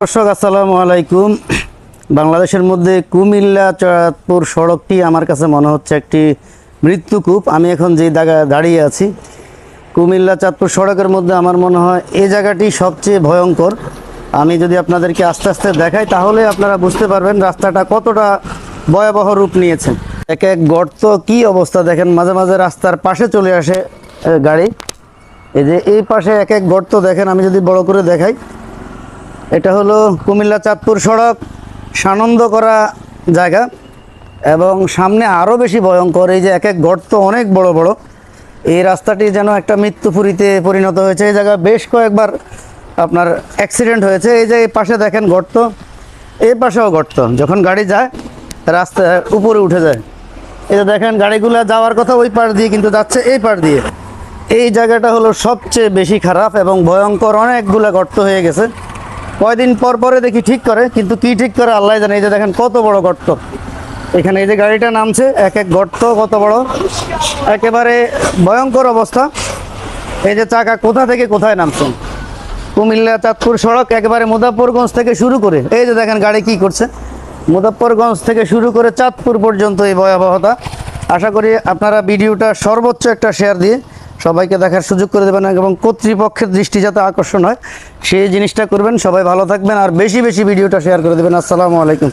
দর্শক আসসালামু আলাইকুম। বাংলাদেশের মধ্যে কুমিল্লা চাঁদপুর সড়কটি আমার কাছে মনে হচ্ছে একটি মৃত্যুকূপ। আমি এখন যে জায়গায় দাঁড়িয়ে আছি কুমিল্লা চাঁদপুর সড়কের মধ্যে আমার মনে হয় এই জায়গাটি সবচেয়ে ভয়ঙ্কর। আমি যদি আপনাদেরকে আস্তে আস্তে দেখাই তাহলে আপনারা বুঝতে পারবেন রাস্তাটা কতটা ভয়াবহ রূপ নিয়েছে। এক এক গর্ত, কি অবস্থা দেখেন, মাঝে মাঝে রাস্তার পাশে চলে আসে গাড়ি। এই যে এই পাশে এক এক গর্ত দেখেন, আমি যদি বড় করে দেখাই, এটা হলো কুমিল্লা চাঁদপুর সড়ক, সানন্দ করা জায়গা এবং সামনে আরও বেশি ভয়ঙ্কর। এই যে এক এক গর্ত অনেক বড় বড়, এই রাস্তাটি যেন একটা মৃত্যুপুরীতে পরিণত হয়েছে। এই জায়গায় বেশ কয়েকবার আপনার অ্যাক্সিডেন্ট হয়েছে। এই যে এই পাশে দেখেন গর্ত, এই পাশেও গর্ত, যখন গাড়ি যায় রাস্তা উপরে উঠে যায়। এই যে দেখেন গাড়িগুলো যাওয়ার কথা ওই পাশ দিয়ে, কিন্তু যাচ্ছে এই পাশ দিয়ে। এই জায়গাটা হলো সবচেয়ে বেশি খারাপ এবং ভয়ঙ্কর, অনেকগুলো গর্ত হয়ে গেছে। কয়দিন পর পরে দেখি ঠিক করে, কিন্তু কি ঠিক করে আল্লাহ জানে। এই যে দেখেন কত বড় গর্ত এখানে, এই যে গাড়িটা নামছে, এক এক গর্ত কত বড়, একেবারে ভয়ঙ্কর অবস্থা। এই যে চাকা কোথা থেকে কোথায় নামছে। কুমিল্লা চাঁদপুর সড়ক একেবারে মুজাফফরগঞ্জ থেকে শুরু করে, এই যে দেখেন গাড়ি কি করছে, মুজাফফরগঞ্জ থেকে শুরু করে চাঁদপুর পর্যন্ত এই ভয়াবহতা। আশা করি আপনারা ভিডিওটা সর্বোচ্চ একটা শেয়ার দিয়ে সবাইকে দেখার সুযোগ করে দেবেন এবং কর্তৃপক্ষের দৃষ্টি যাতে আকর্ষণ হয় সেই জিনিসটা করবেন। সবাই ভালো থাকবেন আর বেশি বেশি ভিডিওটা শেয়ার করে দেবেন। আসসালামু আলাইকুম।